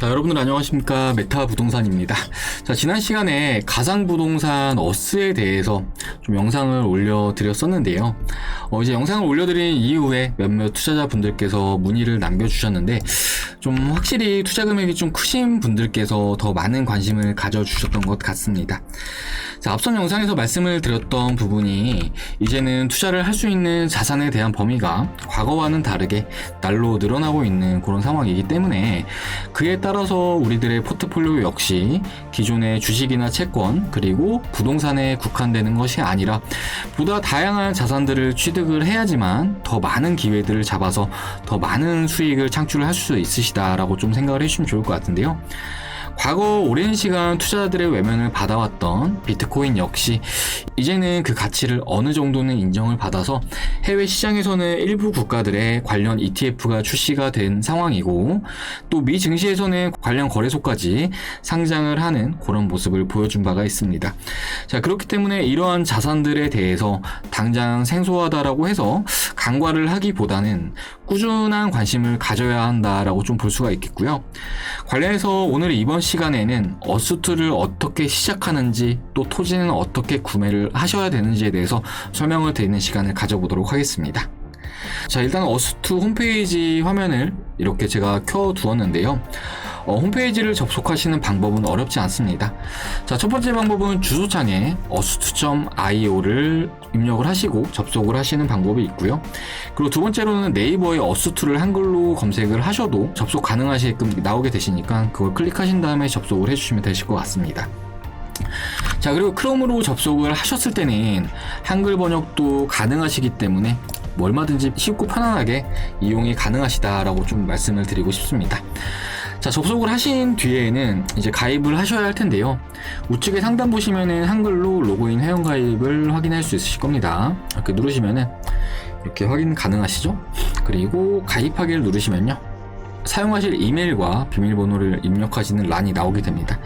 자, 여러분들 안녕하십니까. 메타부동산입니다. 자, 지난 시간에 가상부동산 어스에 대해서 좀 영상을 올려드렸었는데요. 이제 영상을 올려드린 이후에 몇몇 투자자분들께서 문의를 남겨주셨는데, 좀 확실히 투자 금액이 좀 크신 분들께서 더 많은 관심을 가져주셨던 것 같습니다. 자, 앞선 영상에서 말씀을 드렸던 부분이 이제는 투자를 할 수 있는 자산에 대한 범위가 과거와는 다르게 날로 늘어나고 있는 그런 상황이기 때문에 그에 따라서 우리들의 포트폴리오 역시 기존의 주식이나 채권 그리고 부동산에 국한되는 것이 아니라 보다 다양한 자산들을 취득을 해야지만 더 많은 기회들을 잡아서 더 많은 수익을 창출을 할 수 있으시다라고 좀 생각을 해주시면 좋을 것 같은데요. 과거 오랜 시간 투자자들의 외면을 받아왔던 비트코인 역시 이제는 그 가치를 어느 정도는 인정을 받아서 해외 시장에서는 일부 국가들의 관련 ETF가 출시가 된 상황이고, 또 미 증시에서는 관련 거래소까지 상장을 하는 그런 모습을 보여준 바가 있습니다. 자, 그렇기 때문에 이러한 자산들에 대해서 당장 생소하다라고 해서 간과를 하기보다는 꾸준한 관심을 가져야 한다라고 좀 볼 수가 있겠고요. 관련해서 오늘 이번 시간에는 어스2를 어떻게 시작하는지, 또 토지는 어떻게 구매를 하셔야 되는지에 대해서 설명을 드리는 시간을 가져보도록 하겠습니다. 자, 일단 어스2 홈페이지 화면을 이렇게 제가 켜두었는데요. 홈페이지를 접속하시는 방법은 어렵지 않습니다. 자, 첫 번째 방법은 주소창에 어스2.io를 입력을 하시고 접속을 하시는 방법이 있고요. 그리고 두 번째로는 네이버에 어스2를 한글로 검색을 하셔도 접속 가능하게끔 나오게 되시니까 그걸 클릭하신 다음에 접속을 해주시면 되실 것 같습니다. 자, 그리고 크롬으로 접속을 하셨을 때는 한글 번역도 가능하시기 때문에 얼마든지 쉽고 편안하게 이용이 가능하시다라고 좀 말씀을 드리고 싶습니다. 자, 접속을 하신 뒤에는 이제 가입을 하셔야 할 텐데요. 우측에 상단 보시면은 한글로 로그인 회원가입을 확인할 수 있으실 겁니다. 이렇게 누르시면은 이렇게 확인 가능하시죠? 그리고 가입하기를 누르시면요, 사용하실 이메일과 비밀번호를 입력하시는 란이 나오게 됩니다.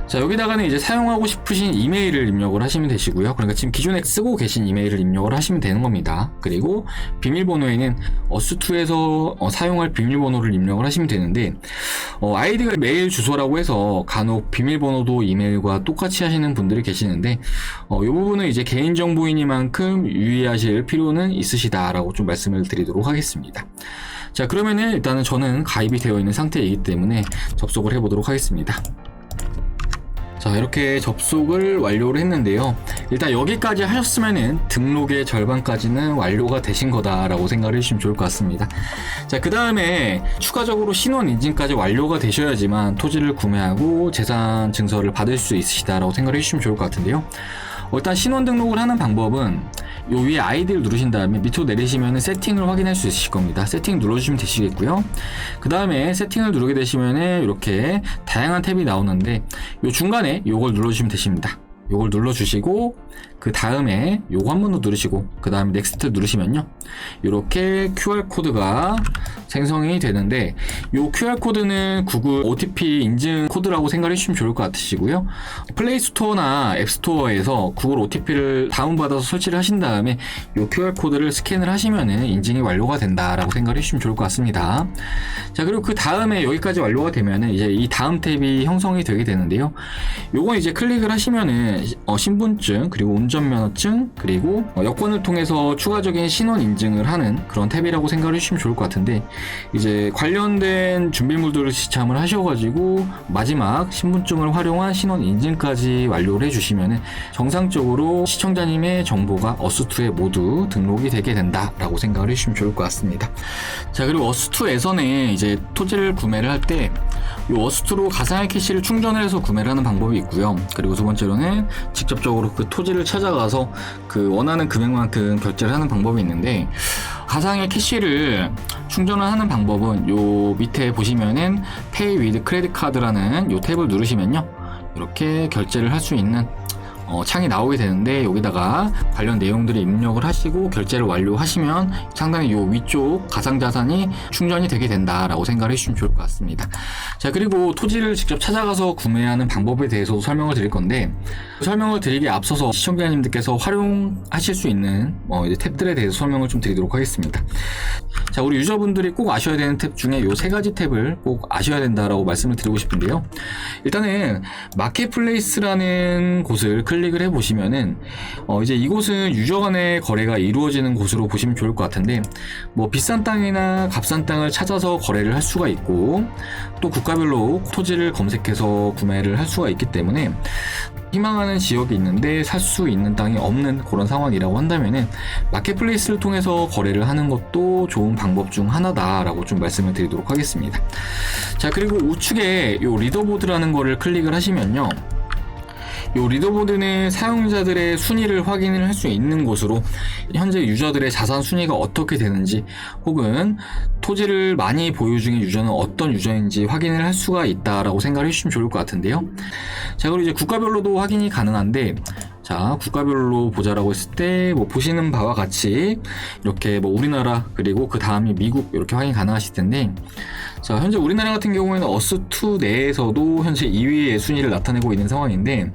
자, 여기다가는 이제 사용하고 싶으신 이메일을 입력을 하시면 되시고요. 그러니까 지금 기존에 쓰고 계신 이메일을 입력을 하시면 되는 겁니다. 그리고 비밀번호에는 어스2에서 사용할 비밀번호를 입력을 하시면 되는데, 아이디가 메일 주소라고 해서 간혹 비밀번호도 이메일과 똑같이 하시는 분들이 계시는데, 이 부분은 이제 개인정보이니만큼 유의하실 필요는 있으시다라고 좀 말씀을 드리도록 하겠습니다. 자, 그러면은 일단은 저는 가입이 되어 있는 상태이기 때문에 접속을 해보도록 하겠습니다. 자, 이렇게 접속을 완료를 했는데요. 일단 여기까지 하셨으면은 등록의 절반까지는 완료가 되신 거다라고 생각을 해주시면 좋을 것 같습니다. 자, 그 다음에 추가적으로 신원 인증까지 완료가 되셔야지만 토지를 구매하고 재산 증서를 받을 수 있으시다라고 생각을 해주시면 좋을 것 같은데요. 일단 신원 등록을 하는 방법은 요 위에 아이디를 누르신 다음에 밑으로 내리시면 세팅을 확인할 수 있으실 겁니다. 세팅 눌러주시면 되시겠고요. 그 다음에 세팅을 누르게 되시면 이렇게 다양한 탭이 나오는데 요 중간에 요걸 눌러주시면 되십니다. 요걸 눌러주시고 그 다음에 요거 한 번 더 누르시고 그 다음에 넥스트 누르시면요, 이렇게 QR코드가 생성이 되는데, 요 QR코드는 구글 OTP 인증 코드라고 생각해 주시면 좋을 것 같으시고요. 플레이스토어나 앱스토어에서 구글 OTP를 다운받아서 설치를 하신 다음에 요 QR코드를 스캔을 하시면은 인증이 완료가 된다라고 생각해 주시면 좋을 것 같습니다. 자, 그리고 그 다음에 여기까지 완료가 되면은 이제 이 다음 탭이 형성이 되게 되는데요. 요건 이제 클릭을 하시면은 신분증, 그리고 운전면허증, 그리고 여권을 통해서 추가적인 신원 인증을 하는 그런 탭이라고 생각을 해주시면 좋을 것 같은데, 이제 관련된 준비물들을 지참을 하셔가지고 마지막 신분증을 활용한 신원 인증까지 완료를 해주시면은 정상적으로 시청자님의 정보가 어스2에 모두 등록이 되게 된다라고 생각을 해주시면 좋을 것 같습니다. 자, 그리고 어스2에서는 이제 토지를 구매를 할 때 이 어스2로 가상의 캐시를 충전을 해서 구매를 하는 방법이 있고요. 그리고 두 번째로는 직접적으로 그 토지를 찾아가서 그 원하는 금액만큼 결제를 하는 방법이 있는데, 가상의 캐시를 충전을 하는 방법은 요 밑에 보시면은 Pay with Credit Card라는 요 탭을 누르시면요, 이렇게 결제를 할 수 있는 창이 나오게 되는데 여기다가 관련 내용들을 입력을 하시고 결제를 완료하시면 상단의 요 위쪽 가상자산이 충전이 되게 된다라고 생각을 해주시면 좋을 것 같습니다. 자, 그리고 토지를 직접 찾아가서 구매하는 방법에 대해서도 설명을 드릴 건데, 설명을 드리기에 앞서서 시청자님들께서 활용하실 수 있는 이제 탭들에 대해서 설명을 좀 드리도록 하겠습니다. 자, 우리 유저분들이 꼭 아셔야 되는 탭 중에 요 세 가지 탭을 꼭 아셔야 된다라고 말씀을 드리고 싶은데요. 일단은 마켓플레이스라는 곳을 클릭을 해보시면은 이제 이곳은 유저 간의 거래가 이루어지는 곳으로 보시면 좋을 것 같은데, 뭐 비싼 땅이나 값싼 땅을 찾아서 거래를 할 수가 있고, 또 국가별로 토지를 검색해서 구매를 할 수가 있기 때문에 희망하는 지역이 있는데 살 수 있는 땅이 없는 그런 상황이라고 한다면은 마켓플레이스를 통해서 거래를 하는 것도 좋은 방법 중 하나다라고 좀 말씀을 드리도록 하겠습니다. 자, 그리고 우측에 요 리더보드라는 거를 클릭을 하시면요, 이 리더보드는 사용자들의 순위를 확인을 할 수 있는 곳으로 현재 유저들의 자산 순위가 어떻게 되는지, 혹은 토지를 많이 보유 중인 유저는 어떤 유저인지 확인을 할 수가 있다라고 생각을 해주시면 좋을 것 같은데요. 자, 그리고 이제 국가별로도 확인이 가능한데, 자, 국가별로 보자라고 했을 때 뭐 보시는 바와 같이 이렇게 뭐 우리나라, 그리고 그 다음이 미국, 이렇게 확인 가능하실 텐데, 자, 현재 우리나라 같은 경우에는 어스2 내에서도 현재 2위의 순위를 나타내고 있는 상황인데,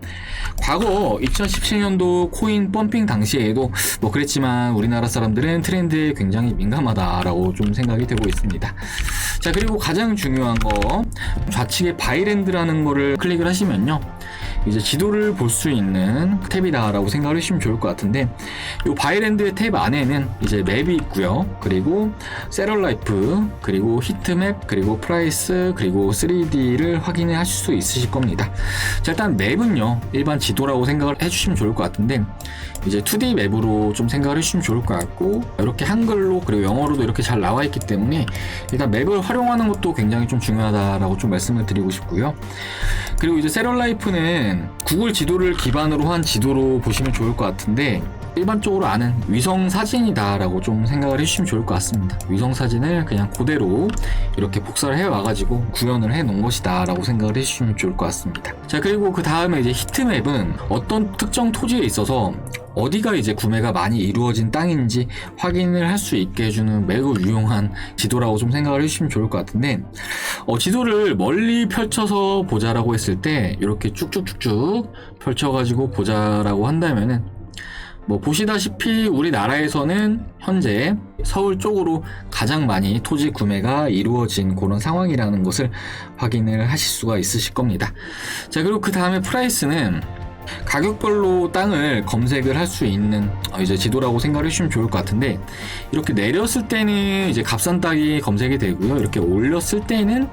과거 2017년도 코인 펌핑 당시에도 뭐 그랬지만 우리나라 사람들은 트렌드에 굉장히 민감하다라고 좀 생각이 되고 있습니다. 자, 그리고 가장 중요한 거, 좌측에 바이랜드라는 거를 클릭을 하시면요, 이제 지도를 볼 수 있는 탭이다라고 생각을 해주시면 좋을 것 같은데, 이 바이랜드의 탭 안에는 이제 맵이 있고요, 그리고 세럴라이프, 그리고 히트맵, 그리고 프라이스, 그리고 3D를 확인을 하실 수 있으실 겁니다. 자, 일단 맵은요, 일반 지도라고 생각을 해주시면 좋을 것 같은데, 이제 2D 맵으로 좀 생각을 해주시면 좋을 것 같고, 이렇게 한글로 그리고 영어로도 이렇게 잘 나와 있기 때문에 일단 맵을 활용하는 것도 굉장히 좀 중요하다라고 좀 말씀을 드리고 싶고요. 그리고 이제 세럴라이프는 구글 지도를 기반으로 한 지도로 보시면 좋을 것 같은데, 일반적으로 아는 위성 사진이다 라고 좀 생각을 해주시면 좋을 것 같습니다. 위성 사진을 그냥 그대로 이렇게 복사를 해 와가지고 구현을 해 놓은 것이다 라고 생각을 해주시면 좋을 것 같습니다. 자, 그리고 그 다음에 이제 히트맵은 어떤 특정 토지에 있어서 어디가 이제 구매가 많이 이루어진 땅인지 확인을 할 수 있게 해주는 매우 유용한 지도라고 좀 생각을 해주시면 좋을 것 같은데, 지도를 멀리 펼쳐서 보자라고 했을 때 이렇게 쭉쭉쭉쭉 펼쳐가지고 보자라고 한다면은, 뭐 보시다시피 우리나라에서는 현재 서울 쪽으로 가장 많이 토지 구매가 이루어진 그런 상황이라는 것을 확인을 하실 수가 있으실 겁니다. 자, 그리고 그 다음에 프라이스는 가격별로 땅을 검색을 할 수 있는 이제 지도라고 생각을 해주시면 좋을 것 같은데, 이렇게 내렸을 때는 이제 값싼 땅이 검색이 되고요, 이렇게 올렸을 때는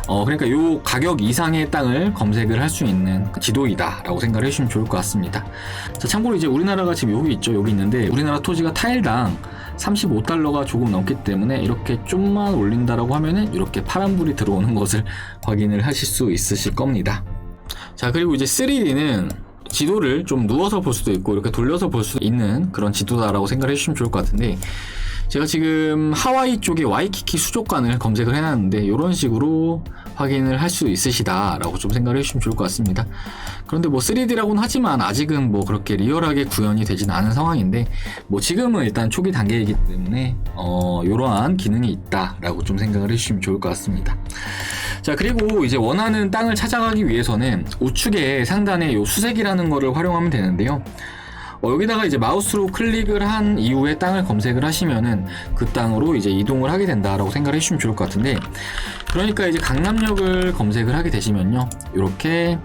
그러니까 요 가격 이상의 땅을 검색을 할 수 있는 지도이다 라고 생각을 해주시면 좋을 것 같습니다. 자, 참고로 이제 우리나라가 지금 여기 있죠, 여기 있는데 우리나라 토지가 타일당 35달러가 조금 넘기 때문에 이렇게 좀만 올린다라고 하면은 이렇게 파란불이 들어오는 것을 확인을 하실 수 있으실 겁니다. 자, 그리고 이제 3D는 지도를 좀 누워서 볼 수도 있고 이렇게 돌려서 볼 수 있는 그런 지도다라고 생각을 해주시면 좋을 것 같은데, 제가 지금 하와이 쪽에 와이키키 수족관을 검색을 해놨는데 이런 식으로 확인을 할 수 있으시다라고 좀 생각을 해주시면 좋을 것 같습니다. 그런데 뭐 3D라고는 하지만 아직은 뭐 그렇게 리얼하게 구현이 되진 않은 상황인데, 뭐 지금은 일단 초기 단계이기 때문에 이러한 기능이 있다라고 좀 생각을 해주시면 좋을 것 같습니다. 자, 그리고 이제 원하는 땅을 찾아가기 위해서는 우측에 상단에 요 수색이라는 거를 활용하면 되는데요. 여기다가 이제 마우스로 클릭을 한 이후에 땅을 검색을 하시면은 그 땅으로 이제 이동을 하게 된다라고 생각을 해주시면 좋을 것 같은데, 그러니까 이제 강남역을 검색을 하게 되시면요, 이렇게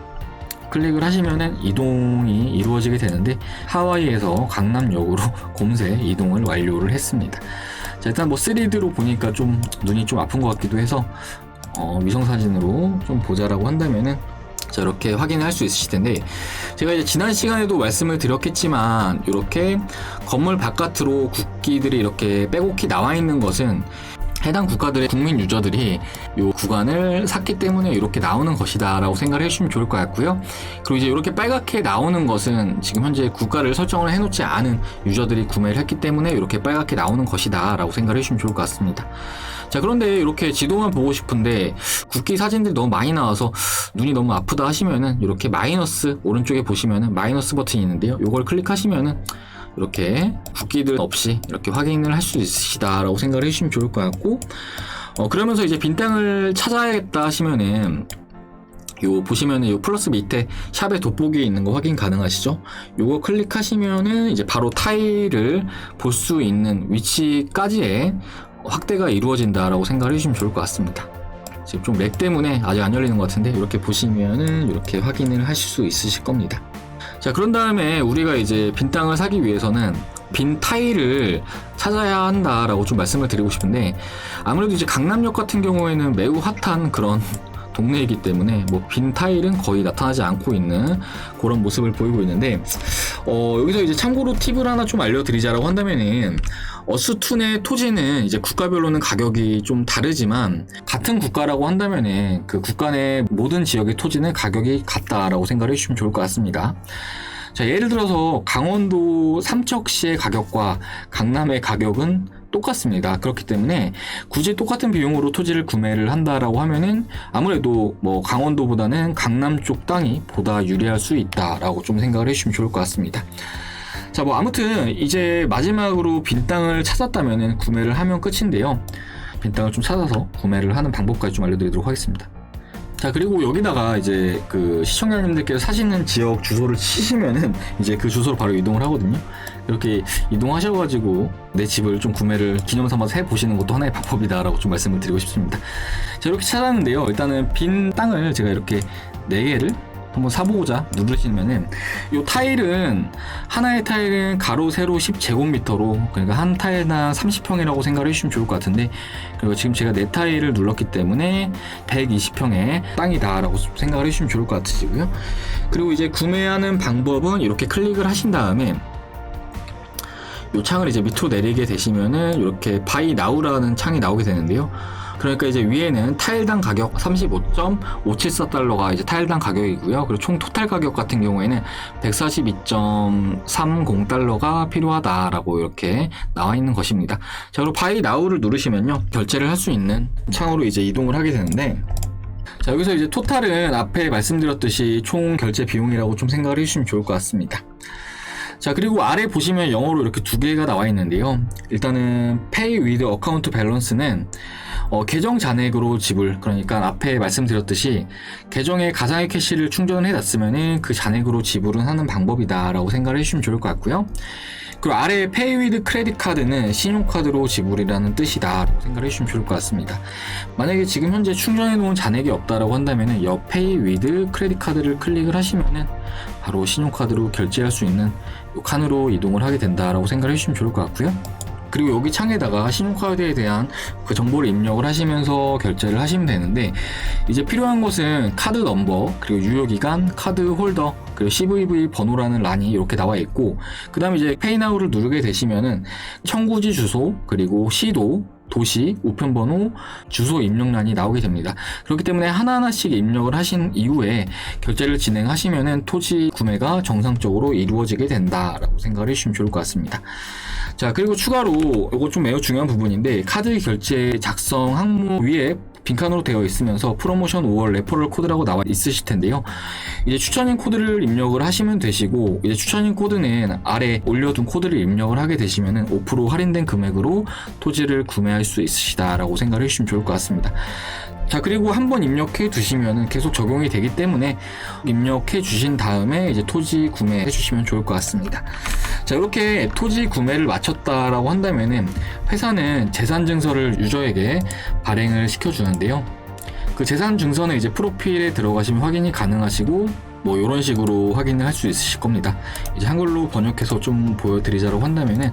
클릭을 하시면은 이동이 이루어지게 되는데, 하와이에서 강남역으로 곰새 이동을 완료를 했습니다. 자, 일단 뭐 3D로 보니까 좀 눈이 좀 아픈 것 같기도 해서 위성사진으로 좀 보자라고 한다면은, 자, 이렇게 확인할 수 있으실 텐데, 제가 이제 지난 시간에도 말씀을 드렸겠지만 이렇게 건물 바깥으로 국기들이 이렇게 빼곡히 나와 있는 것은 해당 국가들의 국민 유저들이 이 구간을 샀기 때문에 이렇게 나오는 것이다 라고 생각을 해주시면 좋을 것 같고요. 그리고 이제 이렇게 빨갛게 나오는 것은 지금 현재 국가를 설정을 해놓지 않은 유저들이 구매를 했기 때문에 이렇게 빨갛게 나오는 것이다 라고 생각을 해주시면 좋을 것 같습니다. 자, 그런데 이렇게 지도만 보고 싶은데 국기 사진들이 너무 많이 나와서 눈이 너무 아프다 하시면은 이렇게 마이너스, 오른쪽에 보시면은 마이너스 버튼이 있는데요. 이걸 클릭하시면은 이렇게 국기들 없이 이렇게 확인을 할 수 있으시다 라고 생각을 해주시면 좋을 것 같고, 그러면서 이제 빈 땅을 찾아야겠다 하시면은 요 보시면은 요 플러스 밑에 샵의 돋보기에 있는 거 확인 가능하시죠? 요거 클릭하시면은 이제 바로 타일을 볼 수 있는 위치까지의 확대가 이루어진다라고 생각을 해주시면 좋을 것 같습니다. 지금 좀 렉 때문에 아직 안 열리는 것 같은데 이렇게 보시면은 이렇게 확인을 하실 수 있으실 겁니다. 자, 그런 다음에 우리가 이제 빈 땅을 사기 위해서는 빈 타일을 찾아야 한다라고 좀 말씀을 드리고 싶은데, 아무래도 이제 강남역 같은 경우에는 매우 핫한 그런 동네이기 때문에 뭐 빈 타일은 거의 나타나지 않고 있는 그런 모습을 보이고 있는데, 여기서 이제 참고로 팁을 하나 좀 알려드리자라고 한다면은, 어스툰의 토지는 이제 국가별로는 가격이 좀 다르지만 같은 국가라고 한다면은 그 국가 내 모든 지역의 토지는 가격이 같다라고 생각을 해주시면 좋을 것 같습니다. 자, 예를 들어서 강원도 삼척시의 가격과 강남의 가격은 똑같습니다. 그렇기 때문에 굳이 똑같은 비용으로 토지를 구매를 한다라고 하면은 아무래도 뭐 강원도보다는 강남 쪽 땅이 보다 유리할 수 있다라고 좀 생각을 해주시면 좋을 것 같습니다. 자, 뭐 아무튼 이제 마지막으로 빈 땅을 찾았다면은 구매를 하면 끝인데요. 빈 땅을 좀 찾아서 구매를 하는 방법까지 좀 알려드리도록 하겠습니다. 자, 그리고 여기다가 이제 그 시청자님들께서 사시는 지역 주소를 치시면은 이제 그 주소로 바로 이동을 하거든요. 이렇게 이동하셔가지고 내 집을 좀 구매를 기념 삼아서 해보시는 것도 하나의 방법이다라고 좀 말씀을 드리고 싶습니다. 자, 이렇게 찾았는데요. 일단은 빈 땅을 제가 이렇게 4개를 한번 사보고자 누르시면은 이 타일은 하나의 타일은 가로 세로 10제곱미터로, 그러니까 한 타일당 30평이라고 생각을 해주시면 좋을 것 같은데, 그리고 지금 제가 4타일을 눌렀기 때문에 120평의 땅이다 라고 생각을 해주시면 좋을 것 같으시고요. 그리고 이제 구매하는 방법은 이렇게 클릭을 하신 다음에 이 창을 이제 밑으로 내리게 되시면은 이렇게 바이 나우라는 창이 나오게 되는데요. 그러니까 이제 위에는 타일당 가격 35.574달러가 이제 타일당 가격이고요. 그리고 총 토탈 가격 같은 경우에는 142.30달러가 필요하다라고 이렇게 나와 있는 것입니다. 자, 그리고 바이 나우를 누르시면요, 결제를 할 수 있는 창으로 이제 이동을 하게 되는데, 자, 여기서 이제 토탈은 앞에 말씀드렸듯이 총 결제 비용이라고 좀 생각을 해주시면 좋을 것 같습니다. 자, 그리고 아래 보시면 영어로 이렇게 2개가 나와 있는데요. 일단은 Pay with Account Balance는 계정 잔액으로 지불, 그러니까 앞에 말씀드렸듯이 계정에 가상의 캐시를 충전을 해놨으면 그 잔액으로 지불은 하는 방법이다 라고 생각을 해주시면 좋을 것 같고요. 그리고 아래 Pay with Credit Card는 신용카드로 지불이라는 뜻이다 라고 생각을 해주시면 좋을 것 같습니다. 만약에 지금 현재 충전해 놓은 잔액이 없다라고 한다면 옆 Pay with Credit Card를 클릭을 하시면은 바로 신용카드로 결제할 수 있는 이 칸으로 이동을 하게 된다라고 생각을 해주시면 좋을 것 같고요. 그리고 여기 창에다가 신용카드에 대한 그 정보를 입력을 하시면서 결제를 하시면 되는데, 이제 필요한 것은 카드 넘버, 그리고 유효기간, 카드 홀더, 그리고 CVV 번호라는 란이 이렇게 나와 있고, 그 다음에 이제 페이나우를 누르게 되시면은 청구지 주소, 그리고 시도, 도시, 우편번호, 주소 입력란이 나오게 됩니다. 그렇기 때문에 하나하나씩 입력을 하신 이후에 결제를 진행하시면은 토지 구매가 정상적으로 이루어지게 된다라고 생각을 해주시면 좋을 것 같습니다. 자, 그리고 추가로 이거 좀 매우 중요한 부분인데, 카드 결제 작성 항목 위에 빈칸으로 되어 있으면서 프로모션 5월 레퍼럴 코드라고 나와 있으실 텐데요. 이제 추천인 코드를 입력을 하시면 되시고, 이제 추천인 코드는 아래 올려둔 코드를 입력을 하게 되시면은 5% 할인된 금액으로 토지를 구매할 수 있으시다라고 생각을 해주시면 좋을 것 같습니다. 자, 그리고 한번 입력해 두시면은 계속 적용이 되기 때문에 입력해 주신 다음에 이제 토지 구매해 주시면 좋을 것 같습니다. 자, 이렇게 토지 구매를 마쳤다라고 한다면은 회사는 재산 증서를 유저에게 발행을 시켜주는데요. 그 재산 증서는 이제 프로필에 들어가시면 확인이 가능하시고, 뭐 이런 식으로 확인을 할 수 있으실 겁니다. 이제 한글로 번역해서 좀 보여드리자고 한다면은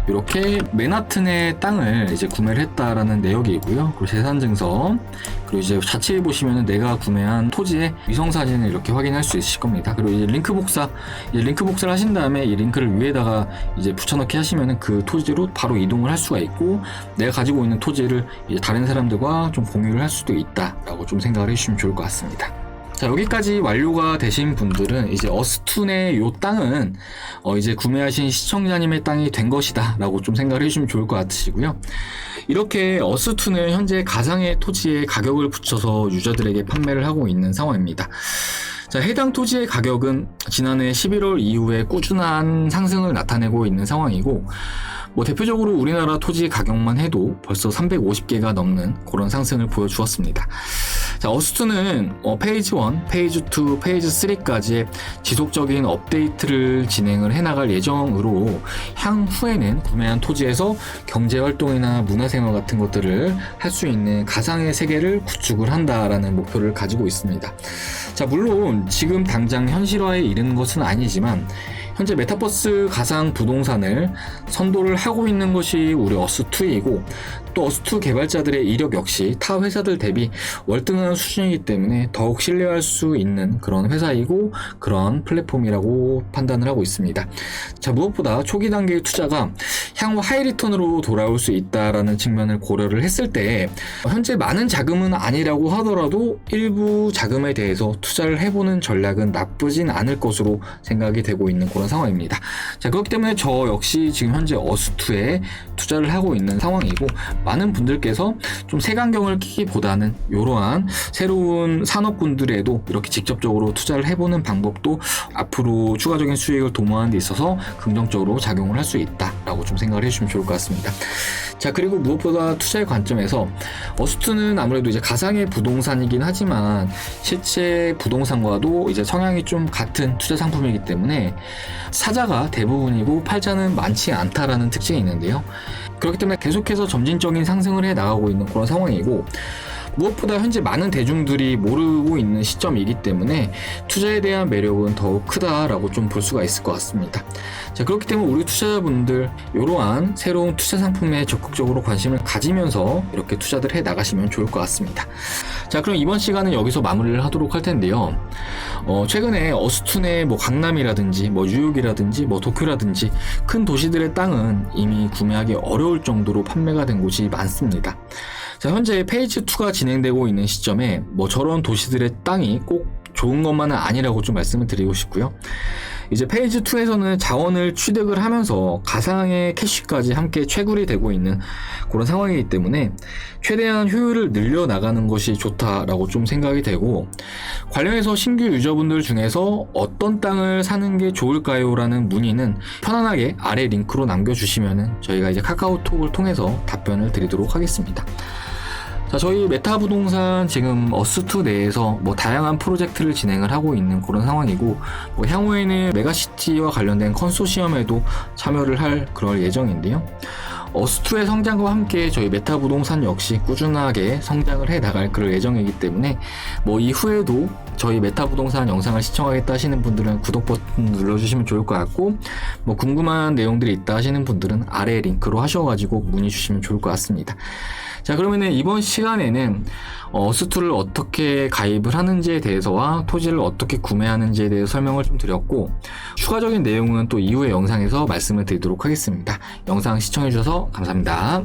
이렇게 맨하튼의 땅을 이제 구매를 했다라는 내역이고요. 그리고 재산증서, 그리고 이제 자체에 보시면은 내가 구매한 토지의 위성 사진을 이렇게 확인할 수 있으실 겁니다. 그리고 이제 링크 복사를 하신 다음에 이 링크를 위에다가 이제 붙여넣기 하시면은 그 토지로 바로 이동을 할 수가 있고, 내가 가지고 있는 토지를 이제 다른 사람들과 좀 공유를 할 수도 있다라고 좀 생각을 해주시면 좋을 것 같습니다. 자, 여기까지 완료가 되신 분들은 이제 어스툰의 요 땅은 이제 구매하신 시청자님의 땅이 된 것이다 라고 좀 생각을 해주시면 좋을 것 같으시고요. 이렇게 어스툰은 현재 가상의 토지의 가격을 붙여서 유저들에게 판매를 하고 있는 상황입니다. 자, 해당 토지의 가격은 지난해 11월 이후에 꾸준한 상승을 나타내고 있는 상황이고, 뭐 대표적으로 우리나라 토지 가격만 해도 벌써 350개가 넘는 그런 상승을 보여주었습니다. 자, 어스툰은 페이지 1, 페이지 2, 페이지 3까지의 지속적인 업데이트를 진행을 해나갈 예정으로 향후에는 구매한 토지에서 경제활동이나 문화생활 같은 것들을 할 수 있는 가상의 세계를 구축을 한다라는 목표를 가지고 있습니다. 자, 물론 지금 당장 현실화에 이르는 것은 아니지만 현재 메타버스 가상 부동산을 선도를 하고 있는 것이 우리 어스2이고, 또 어스2 개발자들의 이력 역시 타 회사들 대비 월등한 수준이기 때문에 더욱 신뢰할 수 있는 그런 회사이고 그런 플랫폼이라고 판단을 하고 있습니다. 자, 무엇보다 초기 단계의 투자가 향후 하이 리턴으로 돌아올 수 있다라는 측면을 고려를 했을 때 현재 많은 자금은 아니라고 하더라도 일부 자금에 대해서 투자를 해보는 전략은 나쁘진 않을 것으로 생각이 되고 있는 그런 상황입니다. 자, 그렇기 때문에 저 역시 지금 현재 어스2에 투자를 하고 있는 상황이고, 많은 분들께서 좀 색안경을 끼기보다는 이러한 새로운 산업군들에도 이렇게 직접적으로 투자를 해보는 방법도 앞으로 추가적인 수익을 도모하는 데 있어서 긍정적으로 작용을 할 수 있다라고 좀 생각을 해주시면 좋을 것 같습니다. 자, 그리고 무엇보다 투자의 관점에서 어스2는 아무래도 이제 가상의 부동산이긴 하지만 실제 부동산과도 이제 성향이 좀 같은 투자 상품이기 때문에 사자가 대부분이고 팔자는 많지 않다라는 특징이 있는데요. 그렇기 때문에 계속해서 점진적인 상승을 해 나가고 있는 그런 상황이고, 무엇보다 현재 많은 대중들이 모르고 있는 시점이기 때문에 투자에 대한 매력은 더욱 크다라고 좀 볼 수가 있을 것 같습니다. 자, 그렇기 때문에 우리 투자자분들 이러한 새로운 투자 상품에 적극적으로 관심을 가지면서 이렇게 투자들 해 나가시면 좋을 것 같습니다. 자, 그럼 이번 시간은 여기서 마무리를 하도록 할 텐데요. 최근에 어스툰의 뭐 강남이라든지 뭐 뉴욕이라든지 뭐 도쿄라든지 큰 도시들의 땅은 이미 구매하기 어려울 정도로 판매가 된 곳이 많습니다. 자, 현재 페이지 2가 진행되고 있는 시점에 뭐 저런 도시들의 땅이 꼭 좋은 것만은 아니라고 좀 말씀을 드리고 싶고요. 이제 페이지 2에서는 자원을 취득을 하면서 가상의 캐시까지 함께 채굴이 되고 있는 그런 상황이기 때문에 최대한 효율을 늘려나가는 것이 좋다라고 좀 생각이 되고, 관련해서 신규 유저분들 중에서 어떤 땅을 사는 게 좋을까요? 라는 문의는 편안하게 아래 링크로 남겨주시면은 저희가 이제 카카오톡을 통해서 답변을 드리도록 하겠습니다. 자, 저희 메타 부동산 지금 어스2 내에서 뭐 다양한 프로젝트를 진행을 하고 있는 그런 상황이고, 뭐 향후에는 메가시티와 관련된 컨소시엄에도 참여를 할 그럴 예정인데요. 어스2의 성장과 함께 저희 메타 부동산 역시 꾸준하게 성장을 해 나갈 그럴 예정이기 때문에 뭐 이후에도 저희 메타 부동산 영상을 시청하겠다 하시는 분들은 구독 버튼 눌러주시면 좋을 것 같고, 뭐 궁금한 내용들이 있다 하시는 분들은 아래 링크로 하셔가지고 문의 주시면 좋을 것 같습니다. 자, 그러면은 이번 시간에는 어스2를 어떻게 가입을 하는지에 대해서와 토지를 어떻게 구매하는지에 대해서 설명을 좀 드렸고, 추가적인 내용은 또 이후의 영상에서 말씀을 드리도록 하겠습니다. 영상 시청해주셔서 감사합니다.